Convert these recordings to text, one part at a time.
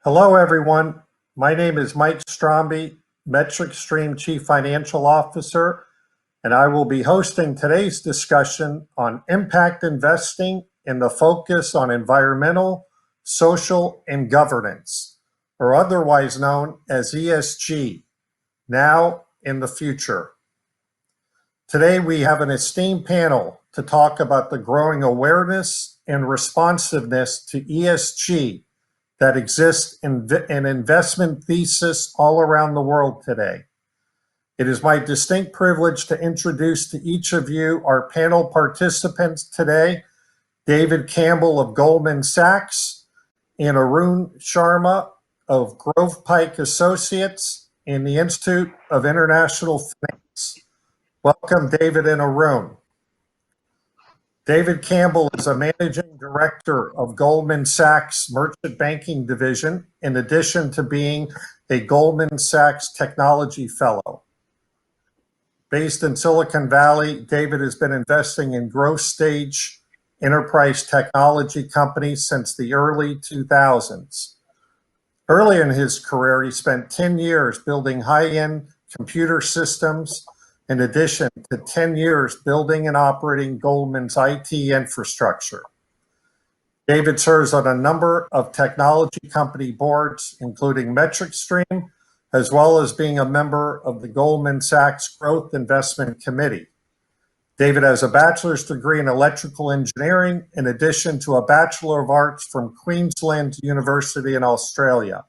Hello, everyone. My name is Mike Stromby, Metric Stream Chief Financial Officer, and I will be hosting today's discussion on impact investing and the focus on environmental, social, and governance, or otherwise known as ESG, now and the future. Today, we have an esteemed panel to talk about the growing awareness and responsiveness to ESG that exists in investment thesis all around the world today. It is my distinct privilege to introduce to each of you our panel participants today, David Campbell of Goldman Sachs and Arun Sharma of Grove Pike Associates and the Institute of International Finance. Welcome, David and Arun. David Campbell is a managing director of Goldman Sachs Merchant Banking Division, in addition to being a Goldman Sachs Technology Fellow. Based in Silicon Valley, David has been investing in growth stage enterprise technology companies since the early 2000s. Early in his career, he spent 10 years building high-end computer systems, in addition to 10 years building and operating Goldman's IT infrastructure. David serves on a number of technology company boards, including Metric Stream, as well as being a member of the Goldman Sachs Growth Investment Committee. David has a bachelor's degree in electrical engineering, in addition to a Bachelor of Arts from Queensland University in Australia.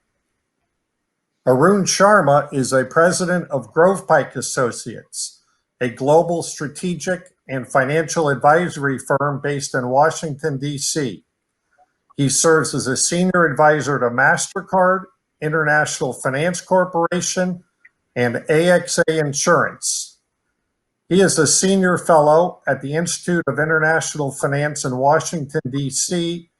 Arun Sharma is a president of Grove Pike Associates, a global strategic and financial advisory firm based in Washington, D.C. He serves as a senior advisor to MasterCard, International Finance Corporation, and AXA Insurance. He is a senior fellow at the Institute of International Finance in Washington, D.C.,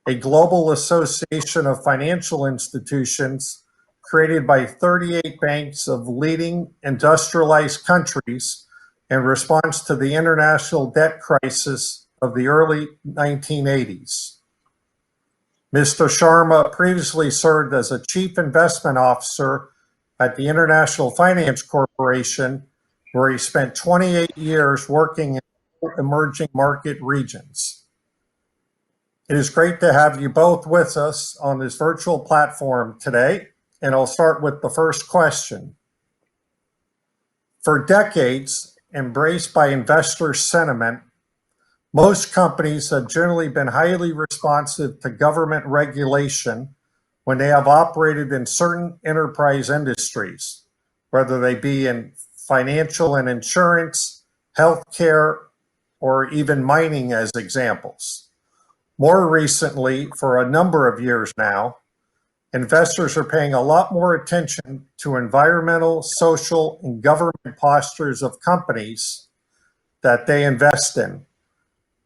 a global association of financial institutions created by 38 banks of leading industrialized countries in response to the international debt crisis of the early 1980s. Mr. Sharma previously served as a chief investment officer at the International Finance Corporation, where he spent 28 years working in emerging market regions. It is great to have you both with us on this virtual platform today. And I'll start with the first question. For decades, embraced by investor sentiment, most companies have generally been highly responsive to government regulation when they have operated in certain enterprise industries, whether they be in financial and insurance, healthcare, or even mining as examples. More recently, for a number of years now, investors are paying a lot more attention to environmental, social, and government postures of companies that they invest in.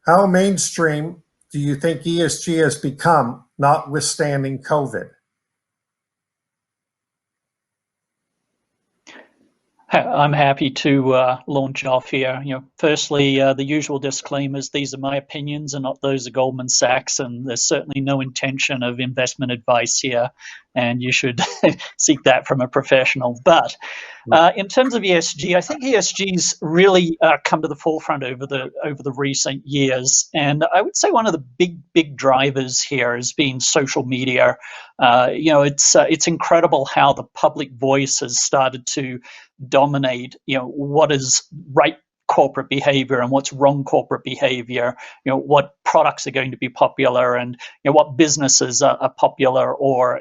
How mainstream do you think ESG has become, notwithstanding COVID? I'm happy to launch off here. Firstly, the usual disclaimers: these are my opinions and not those of Goldman Sachs, and there's certainly no intention of investment advice here, and you should seek that from a professional. But in terms of ESG, I think ESG's really come to the forefront over the recent years, and I would say one of the big drivers here has been social media. It's incredible how the public voice has started to dominate what is right corporate behavior and what's wrong corporate behavior, what products are going to be popular, and what businesses are popular or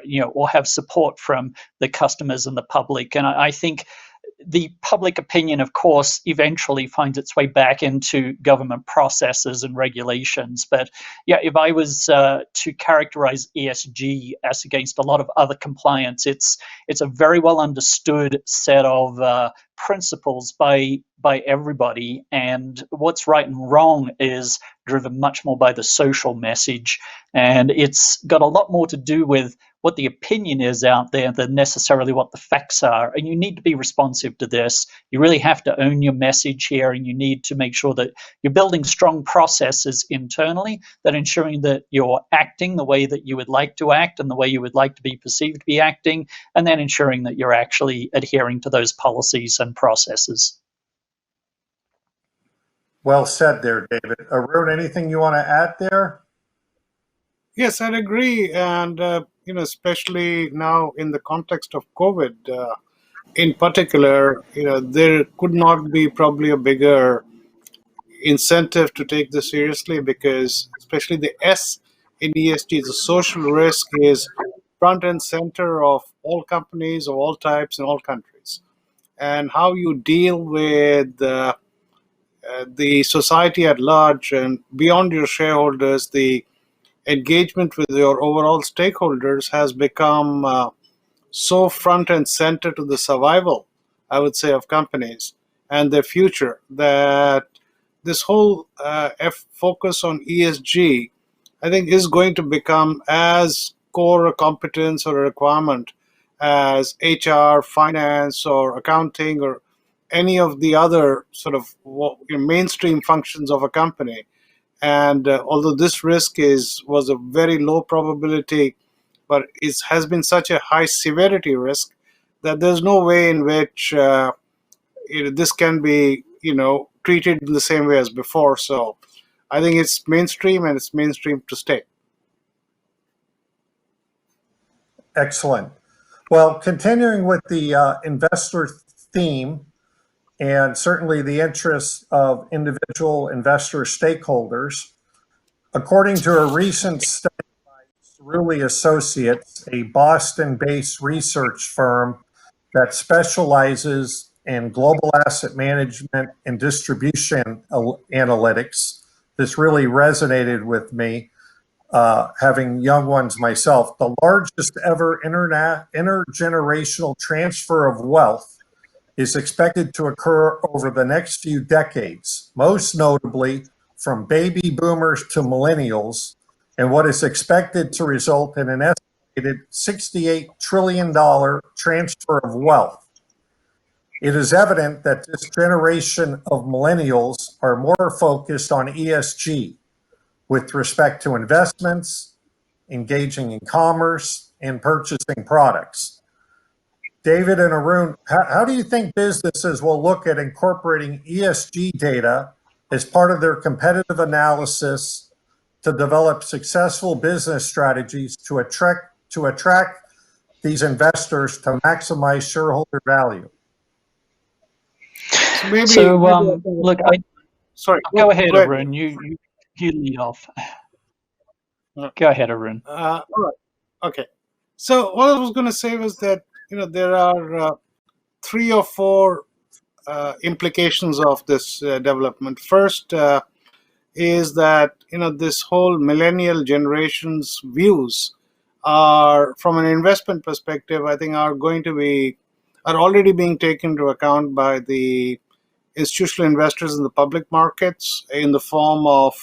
have support from the customers and the public. And I think the public opinion, of course, eventually finds its way back into government processes and regulations. But yeah, if I was to characterize ESG as against a lot of other compliance, it's a very well understood set of principles by everybody, and what's right and wrong is driven much more by the social message, and it's got a lot more to do with what the opinion is out there than necessarily what the facts are. And you need to be responsive to this. You really have to own your message here, and you need to make sure that you're building strong processes internally that ensuring that you're acting the way that you would like to act and the way you would like to be perceived to be acting, and then ensuring that you're actually adhering to those policies and processes. Well said there, David. Arun, anything you want to add there? Yes, I'd agree, and especially now in the context of COVID, in particular, there could not be probably a bigger incentive to take this seriously, because especially the S in ESG, the social risk, is front and center of all companies of all types in all countries, and how you deal with the society at large and beyond your shareholders, the engagement with your overall stakeholders has become so front and center to the survival, I would say, of companies and their future, that this whole focus on ESG, I think, is going to become as core a competence or a requirement as HR, finance, or accounting, or any of the other sort of mainstream functions of a company. And although this risk was a very low probability, but it has been such a high severity risk that there's no way in which this can be treated in the same way as before. So I think it's mainstream, and it's mainstream to stay. Excellent. Well, continuing with the investor theme, and certainly the interests of individual investor stakeholders, according to a recent study by Cerulli Associates, a Boston-based research firm that specializes in global asset management and distribution analytics, this really resonated with me, having young ones myself. The largest ever intergenerational transfer of wealth is expected to occur over the next few decades, most notably from baby boomers to millennials, and what is expected to result in an estimated $68 trillion transfer of wealth. It is evident that this generation of millennials are more focused on ESG with respect to investments, engaging in commerce, and purchasing products. David and Arun, how do you think businesses will look at incorporating ESG data as part of their competitive analysis to develop successful business strategies to attract these investors to maximize shareholder value? Look, sorry. Go ahead, Arun. You lead off. Go ahead, Arun. All right. Okay. So what I was going to say was that there are 3 or 4 implications of this development. First is that this whole millennial generation's views are, from an investment perspective, I think are already being taken into account by the institutional investors in the public markets in the form of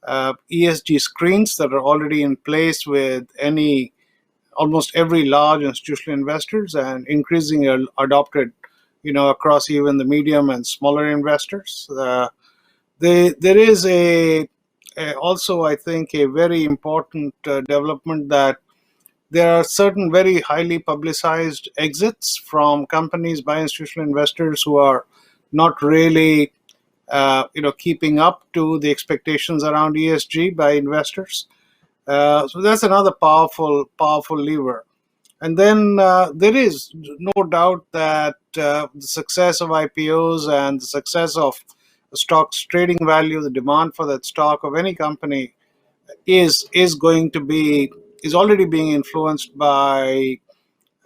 ESG screens that are already in place with almost every large institutional investors, and increasingly adopted across even the medium and smaller investors. There is also, I think, a very important development that there are certain very highly publicized exits from companies by institutional investors who are not really keeping up to the expectations around ESG by investors. So that's another powerful lever. And then there is no doubt that the success of IPOs and the success of the stock's trading value, the demand for that stock of any company, is already being influenced by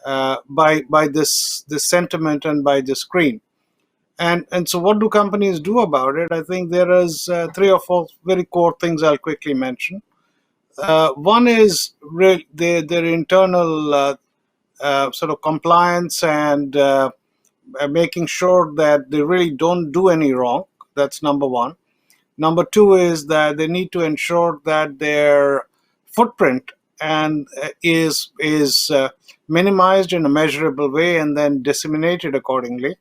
this sentiment and by the screen. And so what do companies do about it? I think there is 3 or 4 very core things I'll quickly mention. One is their internal sort of compliance and making sure that they really don't do any wrong. That's number one. Number two is that they need to ensure that their footprint and is minimized in a measurable way and then disseminated accordingly.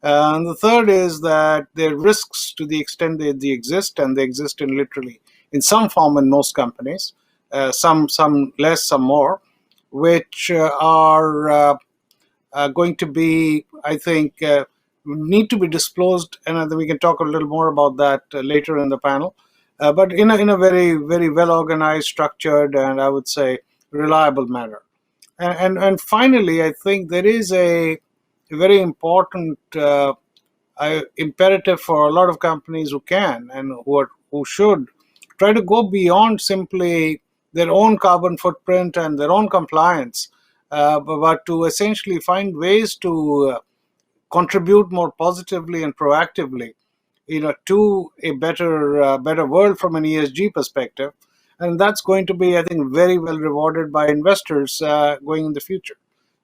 And the third is that there are risks to the extent they exist, and they exist in literally in some form in most companies, some less, some more, which are going to be, I think, need to be disclosed, and I think we can talk a little more about that later in the panel. But in a very, very well organized, structured, and I would say reliable manner. And finally, I think there is a very important imperative for a lot of companies who can and who should try to go beyond simply their own carbon footprint and their own compliance, but to essentially find ways to contribute more positively and proactively, to a better world from an ESG perspective, and that's going to be, I think, very well rewarded by investors going in the future.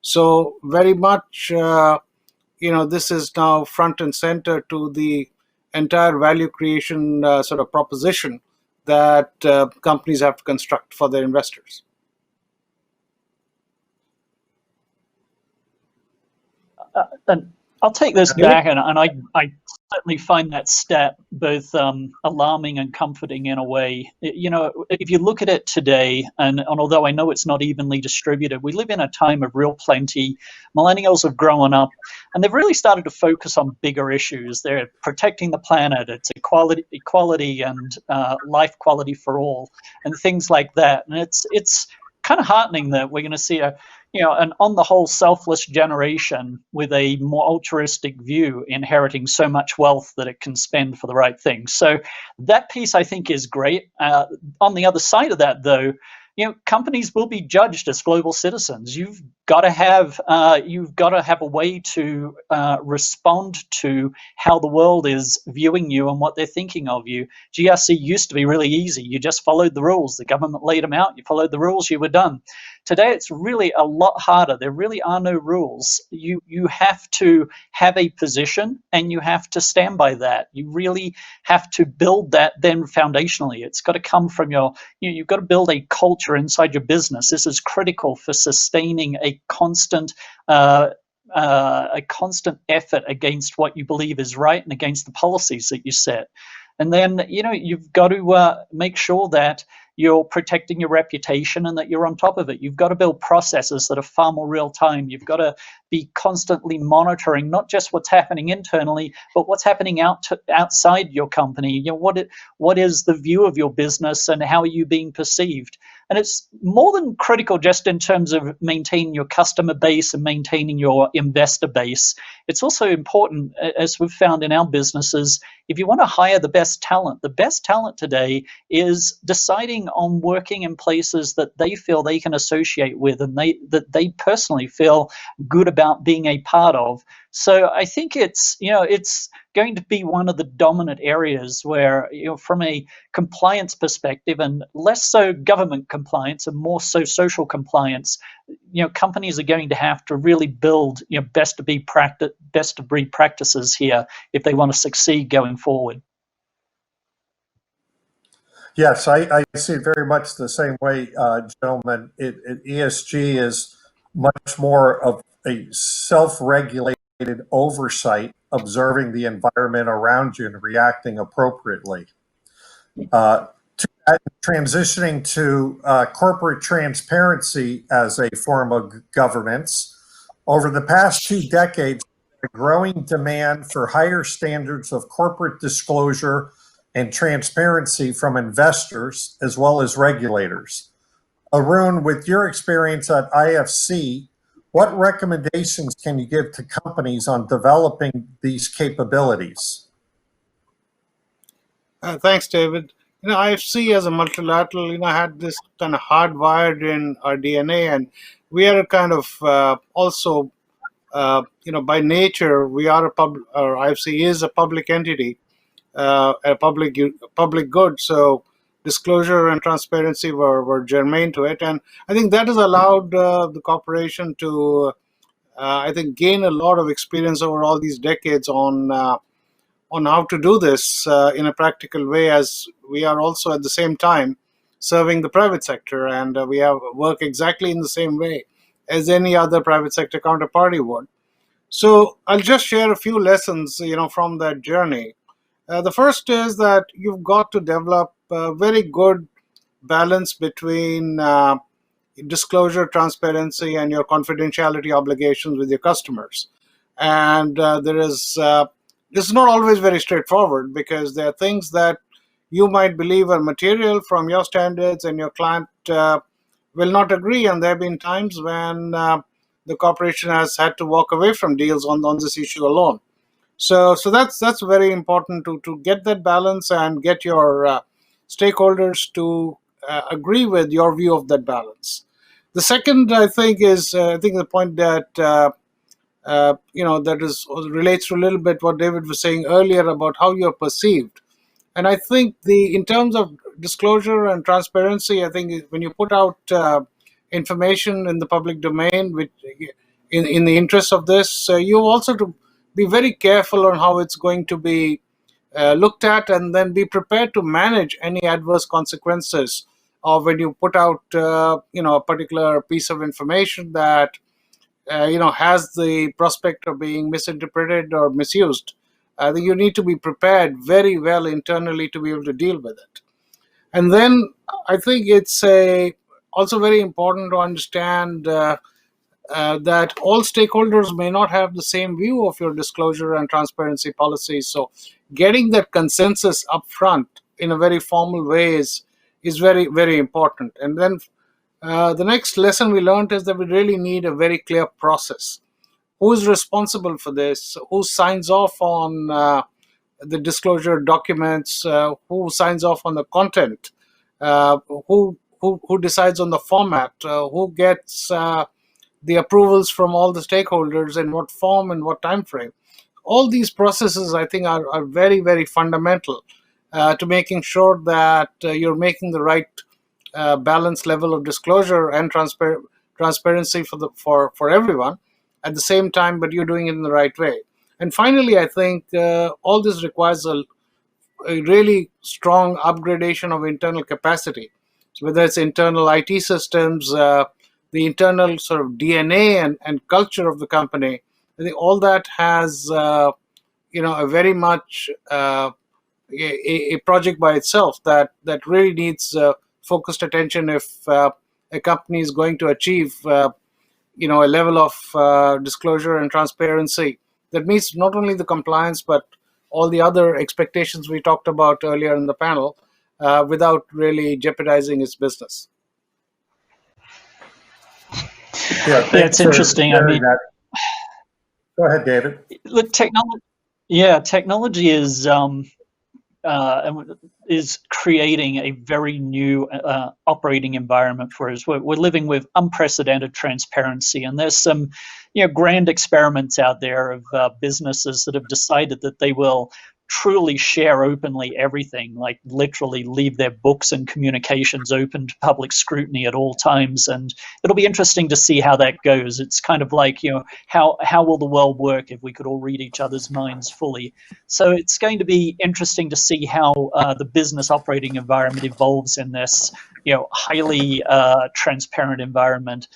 So very much, this is now front and center to the entire value creation sort of proposition that companies have to construct for their investors. And I'll take this back, and I certainly find that stat both alarming and comforting in a way. If you look at it today, and although I know it's not evenly distributed, we live in a time of real plenty. Millennials have grown up, and they've really started to focus on bigger issues. They're protecting the planet, it's equality and life quality for all, and things like that. And it's kind of heartening that we're going to see an on the whole selfless generation with a more altruistic view inheriting so much wealth that it can spend for the right things. So that piece, I think, is great. On the other side of that, though, companies will be judged as global citizens. You've got to have a way to respond to how the world is viewing you and what they're thinking of you. GRC used to be really easy. You just followed the rules. The government laid them out. You followed the rules. You were done. Today, it's really a lot harder. There really are no rules. You have to have a position, and you have to stand by that. You really have to build that then foundationally. It's got to come from you've got to build a culture inside your business. This is critical for sustaining a constant effort against what you believe is right and against the policies that you set. And then, you've got to make sure that you're protecting your reputation and that you're on top of it. You've got to build processes that are far more real time. You've got to be constantly monitoring not just what's happening internally, but what's happening outside your company. What is the view of your business and how are you being perceived? And it's more than critical just in terms of maintaining your customer base and maintaining your investor base. It's also important, as we've found in our businesses, if you want to hire the best talent today is deciding on working in places that they feel they can associate with and that they personally feel good about being a part of. So I think it's going to be one of the dominant areas where, from a compliance perspective, and less so government compliance and more so social compliance, companies are going to have to really build best of breed practices here if they want to succeed going forward. Yes, I see it very much the same way, gentlemen. ESG is much more of a self-regulated oversight, observing the environment around you and reacting appropriately. Transitioning to corporate transparency as a form of governance, over the past 2 decades, a growing demand for higher standards of corporate disclosure and transparency from investors as well as regulators. Arun, with your experience at IFC, what recommendations can you give to companies on developing these capabilities? Thanks, David. IFC as a multilateral, had this kind of hardwired in our DNA, and we are kind of also, by nature, we are or IFC is a public entity, a public good. So disclosure and transparency were germane to it, and I think that has allowed the corporation to I think, gain a lot of experience over all these decades on how to do this in a practical way, as we are also at the same time serving the private sector, and we have work exactly in the same way as any other private sector counterparty would. So I'll just share a few lessons, from that journey. The first is that you've got to develop a very good balance between disclosure, transparency, and your confidentiality obligations with your customers. And this is not always very straightforward, because there are things that you might believe are material from your standards, and your client will not agree. And there have been times when the corporation has had to walk away from deals on this issue alone. So that's very important to get that balance and get your stakeholders to agree with your view of that balance. The second, I think, is the point that that is relates to a little bit what David was saying earlier about how you're perceived. And I think in terms of disclosure and transparency, I think when you put out information in the public domain, which in the interest of this, you also to be very careful on how it's going to be looked at, and then be prepared to manage any adverse consequences of when you put out a particular piece of information that has the prospect of being misinterpreted or misused. I think you need to be prepared very well internally to be able to deal with it. And then I think it's also very important to understand that all stakeholders may not have the same view of your disclosure and transparency policies. So getting that consensus up front in a very formal way is very, very important. And then the next lesson we learned is that we really need a very clear process. Who is responsible for this? Who signs off on the disclosure documents? Who signs off on the content? Who decides on the format? Who gets the approvals from all the stakeholders, in what form and what time frame? All these processes, I think, are very, very fundamental to making sure that you're making the right balanced level of disclosure and transparency for everyone at the same time, but you're doing it in the right way. And finally, I think all this requires a really strong upgradation of internal capacity. So whether it's internal IT systems, the internal sort of DNA and culture of the company, I think all that has a very much a project by itself that really needs focused attention if a company is going to achieve a level of disclosure and transparency that meets not only the compliance but all the other expectations we talked about earlier in the panel without really jeopardizing its business. Yeah, it's interesting. I mean, go ahead, David. Look, technology is creating a very new operating environment for us. We're living with unprecedented transparency, and there's some, grand experiments out there of businesses that have decided that they will truly share openly everything, like literally leave their books and communications open to public scrutiny at all times. And it'll be interesting to see how that goes. It's kind of like, how will the world work if we could all read each other's minds fully? So it's going to be interesting to see how the business operating environment evolves in this, highly transparent environment.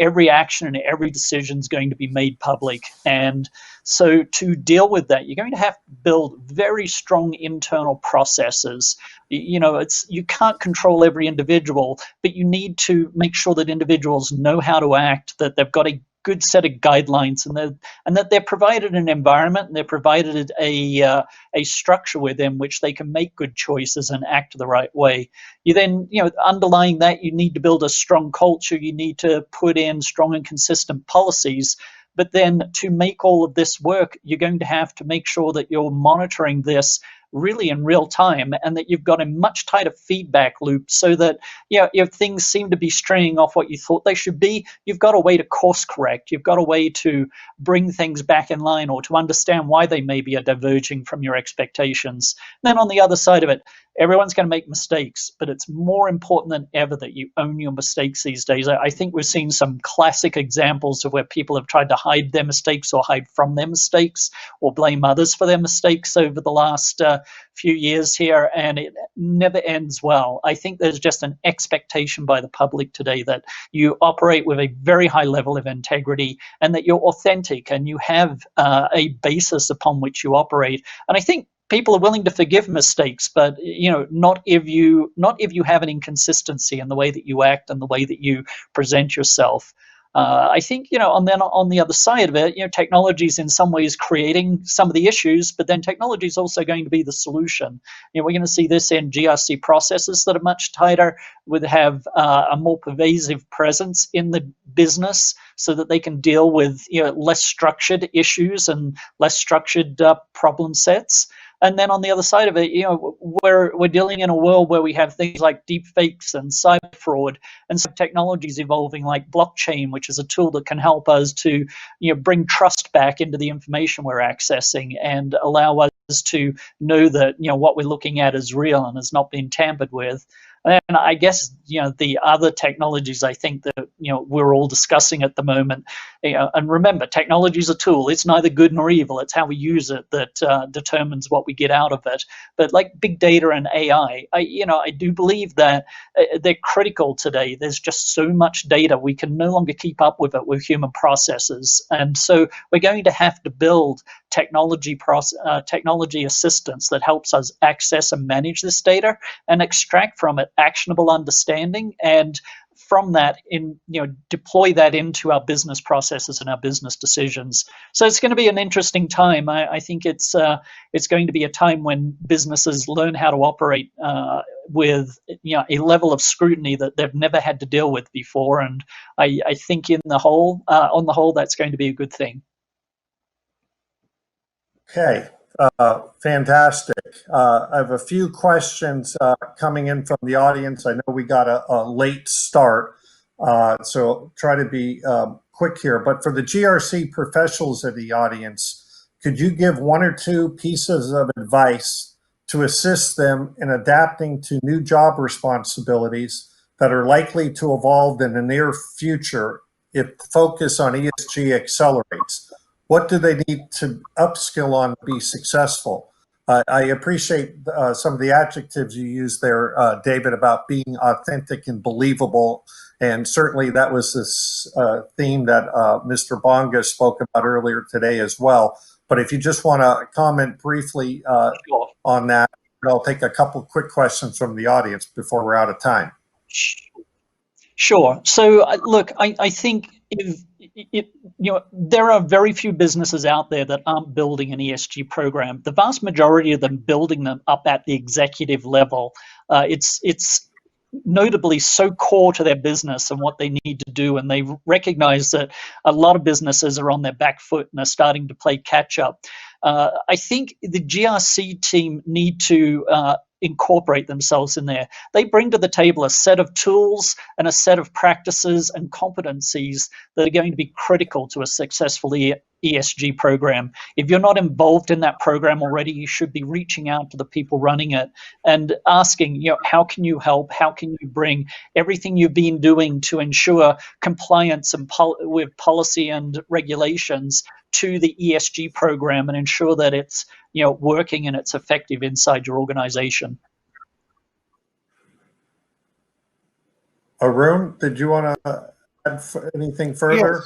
Every action and every decision is going to be made public. And so to deal with that, you're going to have to build very strong internal processes. You can't control every individual, but you need to make sure that individuals know how to act, that they've got a good set of guidelines, and that they're provided an environment and they're provided a structure within which they can make good choices and act the right way. You then, underlying that, you need to build a strong culture. You need to put in strong and consistent policies. But then to make all of this work, you're going to have to make sure that you're monitoring this really in real time, and that you've got a much tighter feedback loop, so that if things seem to be straying off what you thought they should be, you've got a way to course correct. You've got a way to bring things back in line, or to understand why they maybe are diverging from your expectations. And then on the other side of it, everyone's going to make mistakes, but it's more important than ever that you own your mistakes these days. I think we've seen some classic examples of where people have tried to hide their mistakes or hide from their mistakes or blame others for their mistakes over the last few years here, and it never ends well. I think there's just an expectation by the public today that you operate with a very high level of integrity and that you're authentic and you have a basis upon which you operate. And I think people are willing to forgive mistakes, but not if you have an inconsistency in the way that you act and the way that you present yourself. I think, and then on the other side of it, technology is in some ways creating some of the issues, but then technology is also going to be the solution. We're going to see this in GRC processes that are much tighter, would have a more pervasive presence in the business so that they can deal with less structured issues and less structured problem sets. And then on the other side of it, we're dealing in a world where we have things like deep fakes and cyber fraud, and some technologies evolving like blockchain, which is a tool that can help us to bring trust back into the information we're accessing and allow us to know that what we're looking at is real and has not been tampered with. And I guess the other technologies I think that we're all discussing at the moment. And remember, technology is a tool. It's neither good nor evil. It's how we use it that determines what we get out of it. But like big data and AI, I do believe that they're critical today. There's just so much data we can no longer keep up with it with human processes, and so we're going to have to build technology assistance that helps us access and manage this data and extract from it actionable understanding, and from that deploy that into our business processes and our business decisions. So it's going to be an interesting time. I think it's going to be a time when businesses learn how to operate with a level of scrutiny that they've never had to deal with before, and I think on the whole that's going to be a good thing. Okay, fantastic. I have a few questions coming in from the audience. I know we got a late start, so try to be quick here. But for the GRC professionals of the audience, could you give one or two pieces of advice to assist them in adapting to new job responsibilities that are likely to evolve in the near future if focus on ESG accelerates? What do they need to upskill on to be successful? I appreciate some of the adjectives you used there, David, about being authentic and believable. And certainly that was this theme that Mr. Bonga spoke about earlier today as well. But if you just want to comment briefly on that, I'll take a couple quick questions from the audience before we're out of time. Sure. So look, I think there are very few businesses out there that aren't building an ESG program. The vast majority of them building them up at the executive level. It's notably so core to their business and what they need to do, and they recognize that a lot of businesses are on their back foot and are starting to play catch up. I think the GRC team need to incorporate themselves in there. They bring to the table a set of tools and a set of practices and competencies that are going to be critical to a successful ESG program. If you're not involved in that program already, you should be reaching out to the people running it and asking, how can you help? How can you bring everything you've been doing to ensure compliance and with policy and regulations to the ESG program and ensure that it's working and it's effective inside your organization. Arun, did you want to add anything further?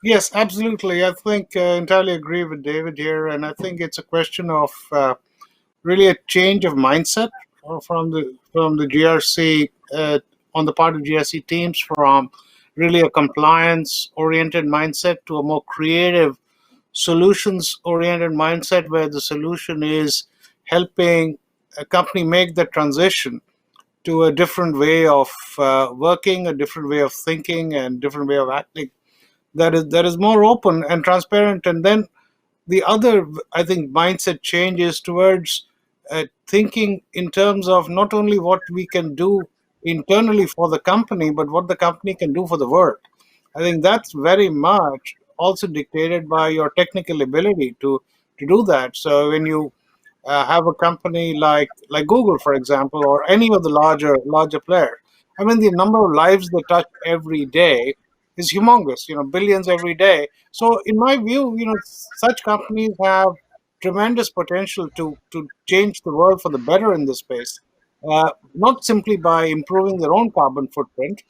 Yes, absolutely. I think entirely agree with David here, and I think it's a question of really a change of mindset from the GRC on the part of GRC teams, from really a compliance-oriented mindset to a more creative, solutions-oriented mindset, where the solution is helping a company make the transition to a different way of working, a different way of thinking, and different way of acting that is more open and transparent. And then the other, I think, mindset change is towards thinking in terms of not only what we can do internally for the company, but what the company can do for the world. I think that's very much also dictated by your technical ability to do that. So when you have a company like Google, for example, or any of the larger players. I mean, the number of lives they touch every day is humongous. Billions every day. So, in my view, such companies have tremendous potential to change the world for the better in this space. Not simply by improving their own carbon footprint,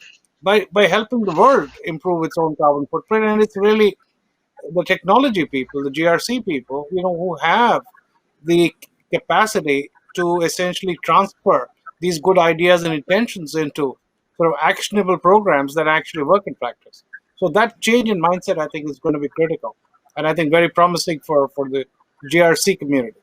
by helping the world improve its own carbon footprint. And it's really the technology people, the GRC people, who have the capacity to essentially transfer these good ideas and intentions into sort of actionable programs that actually work in practice. So that change in mindset, I think, is going to be critical, and I think very promising for the GRC community.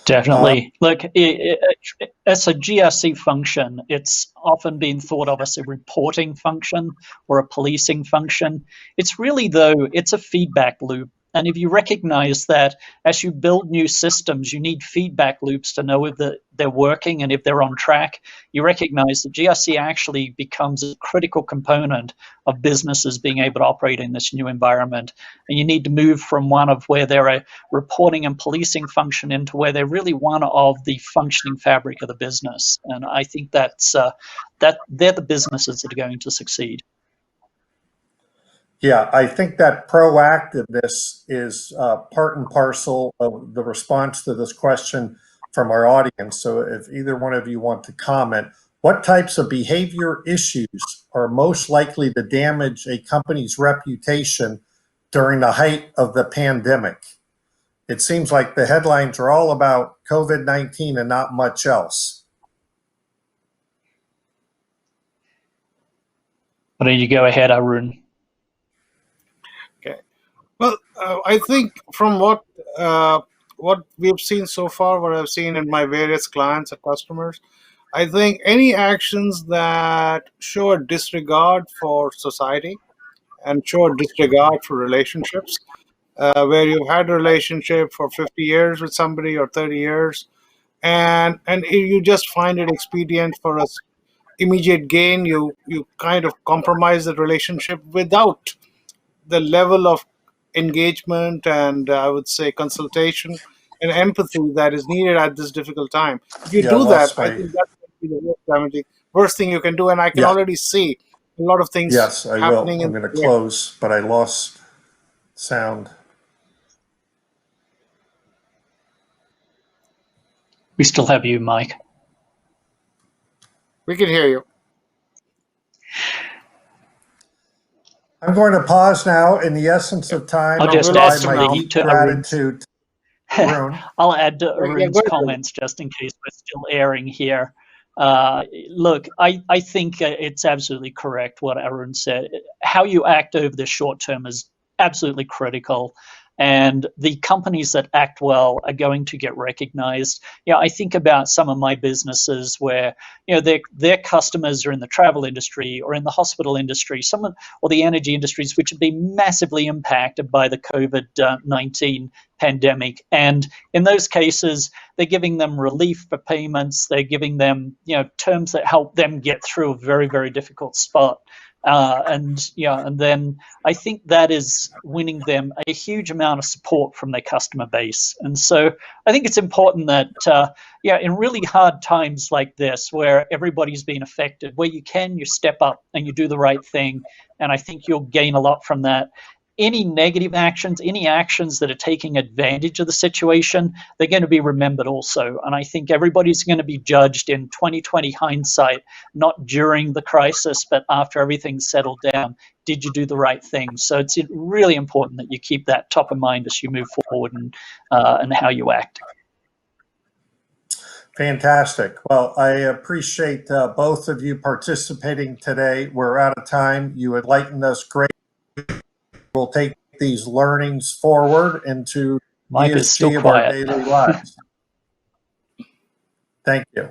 Definitely. Look, as a GRC function, it's often been thought of as a reporting function or a policing function. It's really, though, it's a feedback loop. And if you recognize that as you build new systems, you need feedback loops to know if they're working and if they're on track, you recognize that GRC actually becomes a critical component of businesses being able to operate in this new environment. And you need to move from one of where they're a reporting and policing function into where they're really one of the functioning fabric of the business. And I think that's that they're the businesses that are going to succeed. Yeah, I think that proactiveness is part and parcel of the response to this question from our audience. So if either one of you want to comment, what types of behavior issues are most likely to damage a company's reputation during the height of the pandemic? It seems like the headlines are all about COVID-19 and not much else. Why don't you go ahead, Arun? Okay. Well, I think from what we've seen so far, what I've seen in my various clients and customers, I think any actions that show a disregard for society and show a disregard for relationships, where you've had a relationship for 50 years with somebody or 30 years, and you just find it expedient for us immediate gain, you kind of compromise the relationship without the level of engagement and I would say consultation and empathy that is needed at this difficult time. If you Yeah, I do that, lost I my, think that's going to be the worst damaging, worst thing you can do. And I can yeah, already see a lot of things yes, I will. happening I'm in going to the air. close, but I lost sound. We still have you, Mike. We can hear you. I'm going to pause now in the essence of time. I'll just we add lost him now. to Arun's. Gratitude to Arun. I'll add to Yeah, Arun's go ahead. comments just in case we're still airing here. Look, I think it's absolutely correct what Arun said. How you act over the short term is absolutely critical. And the companies that act well are going to get recognized. I think about some of my businesses where their customers are in the travel industry or in the hospital industry, or the energy industries, which have been massively impacted by the COVID-19 pandemic. And in those cases, they're giving them relief for payments. They're giving them terms that help them get through a very, very difficult spot. And then I think that is winning them a huge amount of support from their customer base. And so I think it's important that in really hard times like this, where everybody's been affected, where you step up and you do the right thing. And I think you'll gain a lot from that. Any negative actions, any actions that are taking advantage of the situation, they're going to be remembered also. And I think everybody's going to be judged in 2020 hindsight, not during the crisis, but after everything's settled down. Did you do the right thing? So it's really important that you keep that top of mind as you move forward and how you act. Fantastic. Well, I appreciate both of you participating today. We're out of time. You enlightened us great. We'll take these learnings forward into Mike is still ESG of our quiet. daily lives. Thank you.